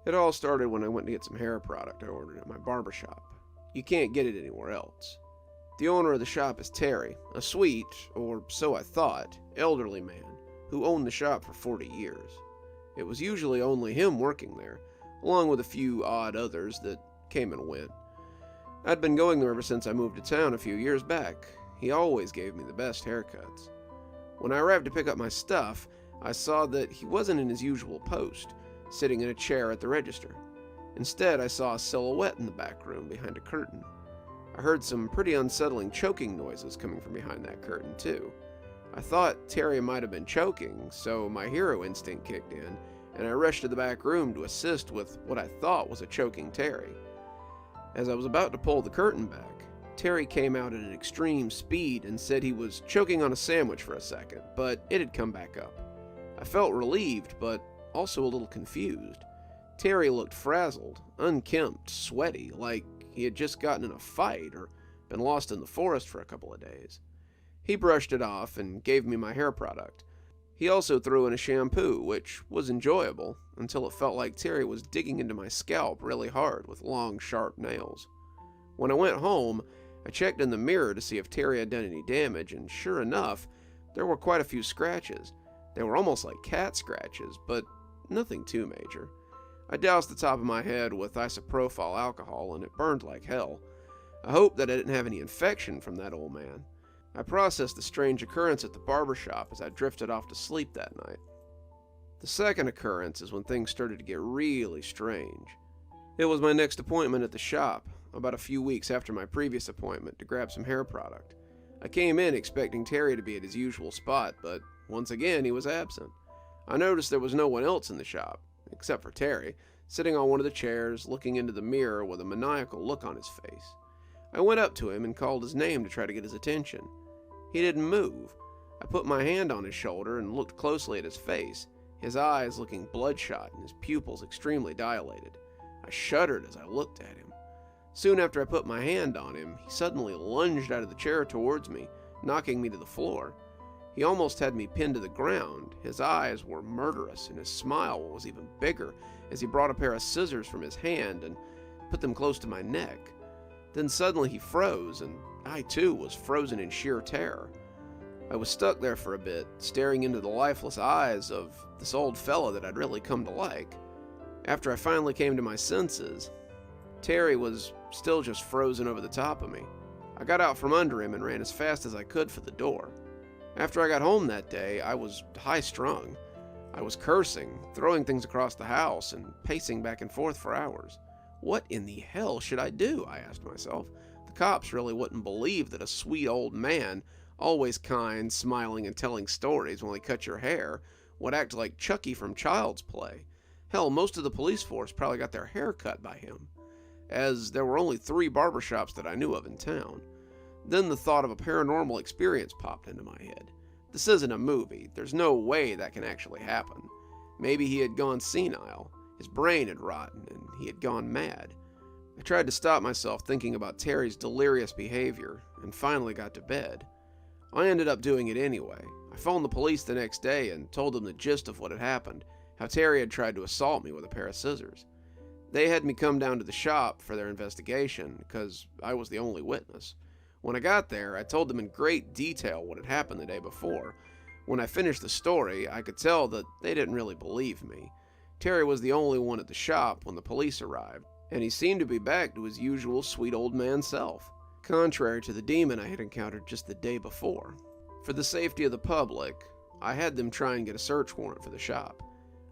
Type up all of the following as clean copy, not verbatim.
It all started when I went to get some hair product I ordered at my barber shop. You can't get it anywhere else. The owner of the shop is Terry, a sweet, or so I thought, elderly man who owned the shop for 40 years. It was usually only him working there, along with a few odd others that came and went. I'd been going there ever since I moved to town a few years back. He always gave me the best haircuts. When I arrived to pick up my stuff, I saw that he wasn't in his usual post, sitting in a chair at the register. Instead, I saw a silhouette in the back room behind a curtain. I heard some pretty unsettling choking noises coming from behind that curtain, too. I thought Terry might have been choking, so my hero instinct kicked in, and I rushed to the back room to assist with what I thought was a choking Terry. As I was about to pull the curtain back, Terry came out at an extreme speed and said he was choking on a sandwich for a second, but it had come back up. I felt relieved, but also a little confused. Terry looked frazzled, unkempt, sweaty, like he had just gotten in a fight or been lost in the forest for a couple of days. He brushed it off and gave me my hair product. He also threw in a shampoo, which was enjoyable, until it felt like Terry was digging into my scalp really hard with long, sharp nails. When I went home, I checked in the mirror to see if Terry had done any damage, and sure enough, there were quite a few scratches. They were almost like cat scratches, but nothing too major. I doused the top of my head with isopropyl alcohol, and it burned like hell. I hoped that I didn't have any infection from that old man. I processed the strange occurrence at the barber shop as I drifted off to sleep that night. The second occurrence is when things started to get really strange. It was my next appointment at the shop, about a few weeks after my previous appointment to grab some hair product. I came in expecting Terry to be at his usual spot, but once again he was absent. I noticed there was no one else in the shop, except for Terry, sitting on one of the chairs, looking into the mirror with a maniacal look on his face. I went up to him and called his name to try to get his attention. He didn't move. I put my hand on his shoulder and looked closely at his face, his eyes looking bloodshot and his pupils extremely dilated. I shuddered as I looked at him. Soon after I put my hand on him, he suddenly lunged out of the chair towards me, knocking me to the floor. He almost had me pinned to the ground. His eyes were murderous, and his smile was even bigger as he brought a pair of scissors from his hand and put them close to my neck. Then suddenly he froze, and I too was frozen in sheer terror. I was stuck there for a bit, staring into the lifeless eyes of this old fella that I'd really come to like. After I finally came to my senses, Terry was still just frozen over the top of me. I got out from under him and ran as fast as I could for the door. After I got home that day, I was high-strung. I was cursing, throwing things across the house, and pacing back and forth for hours. What in the hell should I do? I asked myself. The cops really wouldn't believe that a sweet old man, always kind, smiling, and telling stories when he cut your hair, would act like Chucky from Child's Play. Hell, most of the police force probably got their hair cut by him, as there were only 3 barbershops that I knew of in town. Then the thought of a paranormal experience popped into my head. This isn't a movie. There's no way that can actually happen. Maybe he had gone senile. His brain had rotten, and he had gone mad. I tried to stop myself thinking about Terry's delirious behavior, and finally got to bed. I ended up doing it anyway. I phoned the police the next day and told them the gist of what had happened, how Terry had tried to assault me with a pair of scissors. They had me come down to the shop for their investigation, because I was the only witness. When I got there, I told them in great detail what had happened the day before. When I finished the story, I could tell that they didn't really believe me. Terry was the only one at the shop when the police arrived, and he seemed to be back to his usual sweet old man self, contrary to the demon I had encountered just the day before. For the safety of the public, I had them try and get a search warrant for the shop.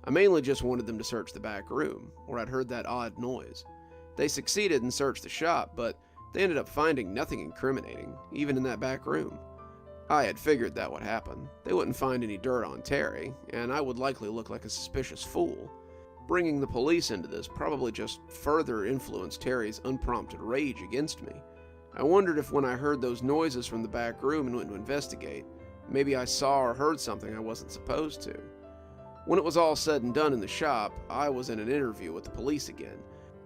I mainly just wanted them to search the back room, where I'd heard that odd noise. They succeeded and searched the shop, but they ended up finding nothing incriminating, even in that back room. I had figured that would happen. They wouldn't find any dirt on Terry, and I would likely look like a suspicious fool. Bringing the police into this probably just further influenced Terry's unprompted rage against me. I wondered if when I heard those noises from the back room and went to investigate, maybe I saw or heard something I wasn't supposed to. When it was all said and done in the shop, I was in an interview with the police again.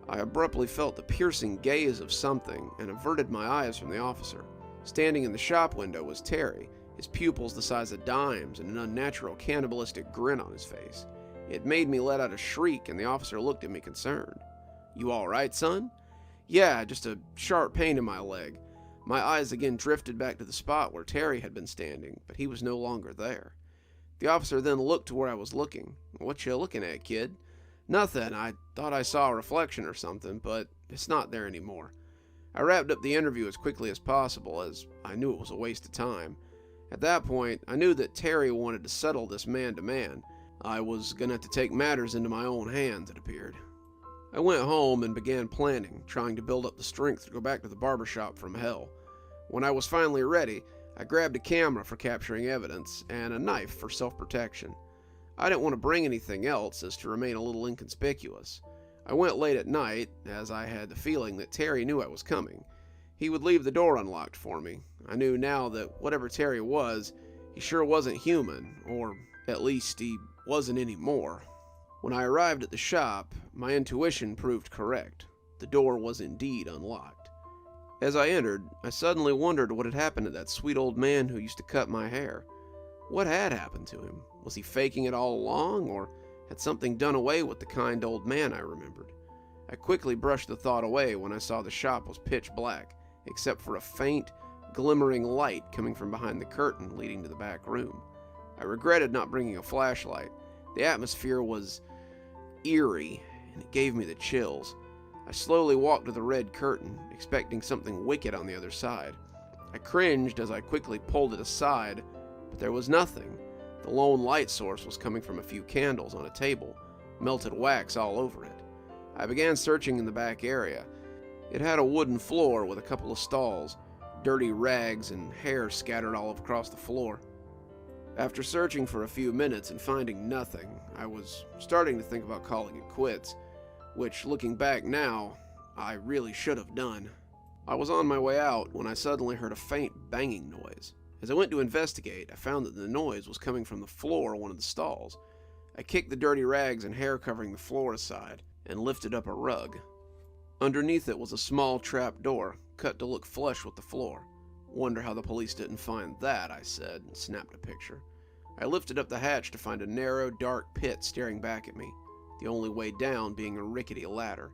I abruptly felt the piercing gaze of something and averted my eyes from the officer. Standing in the shop window was Terry, his pupils the size of dimes and an unnatural cannibalistic grin on his face. It made me let out a shriek, and the officer looked at me concerned. "You all right, son?" "Yeah, just a sharp pain in my leg." My eyes again drifted back to the spot where Terry had been standing, but he was no longer there. The officer then looked to where I was looking. "What you looking at, kid?" "Nothing. I thought I saw a reflection or something, but it's not there anymore." I wrapped up the interview as quickly as possible, as I knew it was a waste of time. At that point, I knew that Terry wanted to settle this man-to-man. I was going to have to take matters into my own hands, it appeared. I went home and began planning, trying to build up the strength to go back to the barbershop from hell. When I was finally ready, I grabbed a camera for capturing evidence and a knife for self-protection. I didn't want to bring anything else as to remain a little inconspicuous. I went late at night, as I had the feeling that Terry knew I was coming. He would leave the door unlocked for me. I knew now that whatever Terry was, he sure wasn't human, or at least he wasn't anymore. When I arrived at the shop, my intuition proved correct. The door was indeed unlocked. As I entered, I suddenly wondered what had happened to that sweet old man who used to cut my hair. What had happened to him? Was he faking it all along, or had something done away with the kind old man I remembered? I quickly brushed the thought away when I saw the shop was pitch black, except for a faint, glimmering light coming from behind the curtain leading to the back room. I regretted not bringing a flashlight. The atmosphere was eerie, and it gave me the chills. I slowly walked to the red curtain, expecting something wicked on the other side. I cringed as I quickly pulled it aside, but there was nothing. The lone light source was coming from a few candles on a table, melted wax all over it. I began searching in the back area. It had a wooden floor with a couple of stalls, dirty rags and hair scattered all across the floor. After searching for a few minutes and finding nothing, I was starting to think about calling it quits, which, looking back now, I really should have done. I was on my way out when I suddenly heard a faint banging noise. As I went to investigate, I found that the noise was coming from the floor of one of the stalls. I kicked the dirty rags and hair covering the floor aside and lifted up a rug. Underneath it was a small trap door, cut to look flush with the floor. "Wonder how the police didn't find that," I said, and snapped a picture. I lifted up the hatch to find a narrow, dark pit staring back at me, the only way down being a rickety ladder.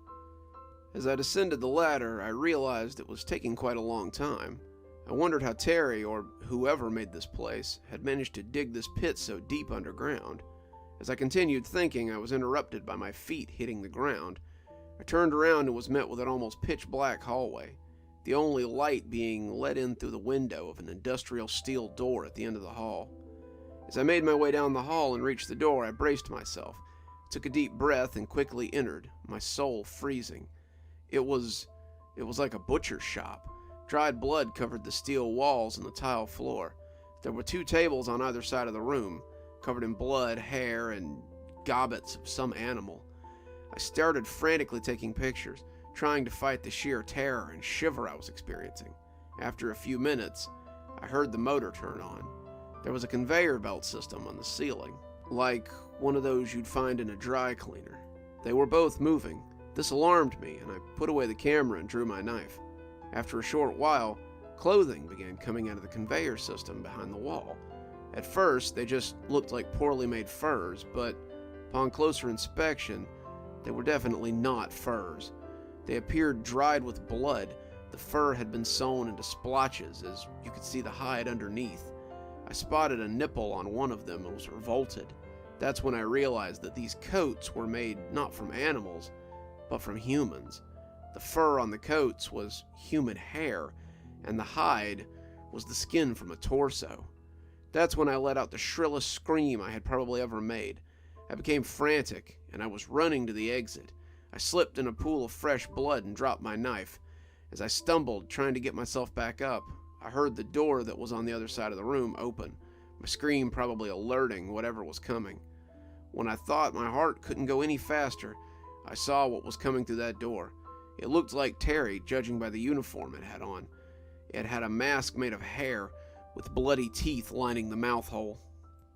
As I descended the ladder, I realized it was taking quite a long time. I wondered how Terry, or whoever made this place, had managed to dig this pit so deep underground. As I continued thinking, I was interrupted by my feet hitting the ground. I turned around and was met with an almost pitch-black hallway, the only light being let in through the window of an industrial steel door at the end of the hall. As I made my way down the hall and reached the door, I braced myself, took a deep breath, and quickly entered, my soul freezing. It was like a butcher's shop. Dried blood covered the steel walls and the tile floor. There were 2 tables on either side of the room, covered in blood, hair, and gobbets of some animal. I started frantically taking pictures, trying to fight the sheer terror and shiver I was experiencing. After a few minutes, I heard the motor turn on. There was a conveyor belt system on the ceiling, like one of those you'd find in a dry cleaner. They were both moving. This alarmed me, and I put away the camera and drew my knife. After a short while, clothing began coming out of the conveyor system behind the wall. At first, they just looked like poorly made furs, but upon closer inspection, they were definitely not furs. They appeared dried with blood. The fur had been sewn into splotches, as you could see the hide underneath. I spotted a nipple on one of them and was revolted. That's when I realized that these coats were made not from animals, but from humans. The fur on the coats was human hair, and the hide was the skin from a torso. That's when I let out the shrillest scream I had probably ever made. I became frantic, and I was running to the exit. I slipped in a pool of fresh blood and dropped my knife. As I stumbled, trying to get myself back up, I heard the door that was on the other side of the room open, my scream probably alerting whatever was coming. When I thought my heart couldn't go any faster, I saw what was coming through that door. It looked like Terry, judging by the uniform it had on. It had a mask made of hair, with bloody teeth lining the mouth hole.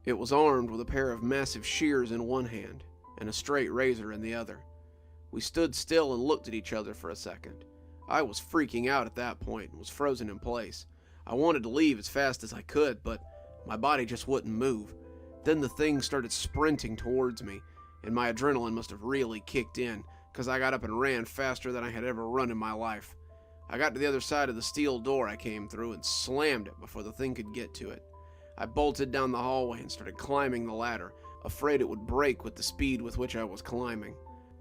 It was armed with a pair of massive shears in one hand, and a straight razor in the other. We stood still and looked at each other for a second. I was freaking out at that point and was frozen in place. I wanted to leave as fast as I could, but my body just wouldn't move. Then the thing started sprinting towards me. and my adrenaline must have really kicked in, because I got up and ran faster than I had ever run in my life. I got to the other side of the steel door I came through and slammed it before the thing could get to it. I bolted down the hallway and started climbing the ladder, afraid it would break with the speed with which I was climbing.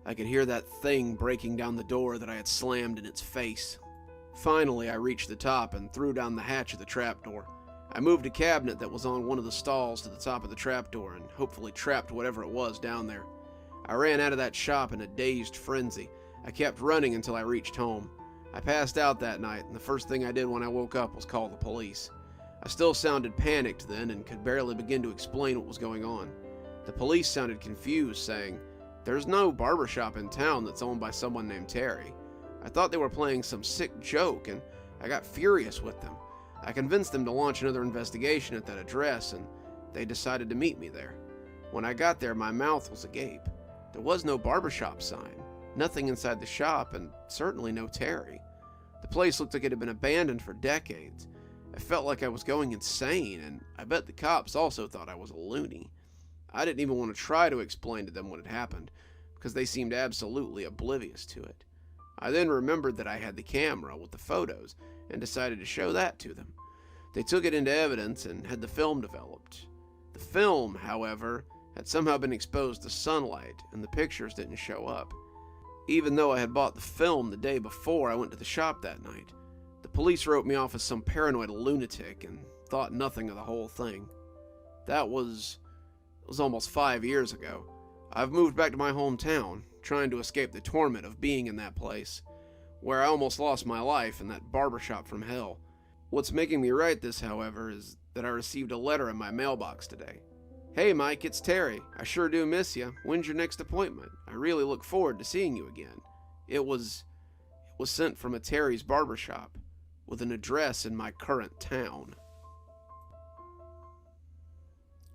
I could hear that thing breaking down the door that I had slammed in its face. Finally, I reached the top and threw down the hatch of the trapdoor. I moved a cabinet that was on one of the stalls to the top of the trapdoor and hopefully trapped whatever it was down there. I ran out of that shop in a dazed frenzy. I kept running until I reached home. I passed out that night, and the first thing I did when I woke up was call the police. I still sounded panicked then and could barely begin to explain what was going on. The police sounded confused, saying, "There's no barbershop in town that's owned by someone named Terry." I thought they were playing some sick joke, and I got furious with them. I convinced them to launch another investigation at that address, and they decided to meet me there. When I got there, my mouth was agape. There was no barbershop sign, nothing inside the shop, and certainly no Terry. The place looked like it had been abandoned for decades. I felt like I was going insane, and I bet the cops also thought I was a loony. I didn't even want to try to explain to them what had happened, because they seemed absolutely oblivious to it. I then remembered that I had the camera with the photos, and decided to show that to them. They took it into evidence and had the film developed. The film, however, had somehow been exposed to sunlight, and the pictures didn't show up. Even though I had bought the film the day before I went to the shop that night, the police wrote me off as some paranoid lunatic and thought nothing of the whole thing. It was almost 5 years ago. I've moved back to my hometown, trying to escape the torment of being in that place, where I almost lost my life in that barbershop from hell. What's making me write this, however, is that I received a letter in my mailbox today. "Hey Mike, it's Terry. I sure do miss you. When's your next appointment? I really look forward to seeing you again." It was sent from a Terry's barbershop, with an address in my current town.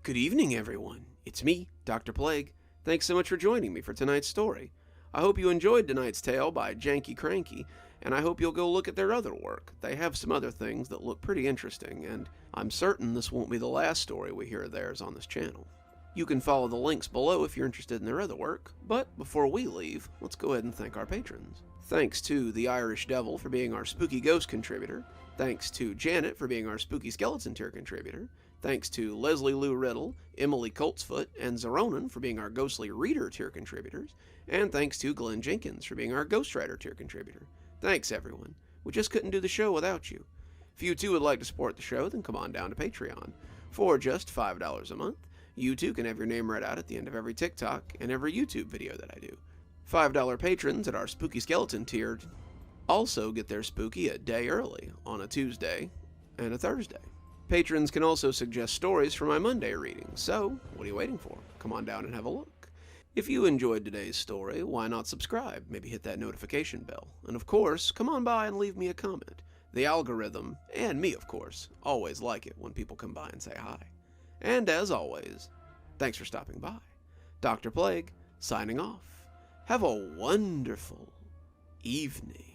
Good evening, everyone. It's me, Dr. Plague. Thanks so much for joining me for tonight's story. I hope you enjoyed tonight's tale by Jankycranky, and I hope you'll go look at their other work. They have some other things that look pretty interesting, and I'm certain this won't be the last story we hear of theirs on this channel. You can follow the links below if you're interested in their other work, but before we leave, let's go ahead and thank our patrons. Thanks to the Irish Devil for being our Spooky Ghost contributor. Thanks to Janet for being our Spooky Skeleton tier contributor. Thanks to Leslie Lou Riddle, Emily Coltsfoot, and Xaronana for being our Ghostly Reader tier contributors. And thanks to Glen Jenkins for being our Ghostwriter tier contributor. Thanks, everyone. We just couldn't do the show without you. If you too would like to support the show, then come on down to Patreon. For just $5 a month, you too can have your name read out at the end of every TikTok and every YouTube video that I do. $5 patrons at our Spooky Skeleton tier also get their spooky a day early on a Tuesday and a Thursday. Patrons can also suggest stories for my Monday readings, so what are you waiting for? Come on down and have a look. If you enjoyed today's story, why not subscribe? Maybe hit that notification bell. And of course, come on by and leave me a comment. The algorithm, and me of course, always like it when people come by and say hi. And as always, thanks for stopping by. Dr. Plague, signing off. Have a wonderful evening.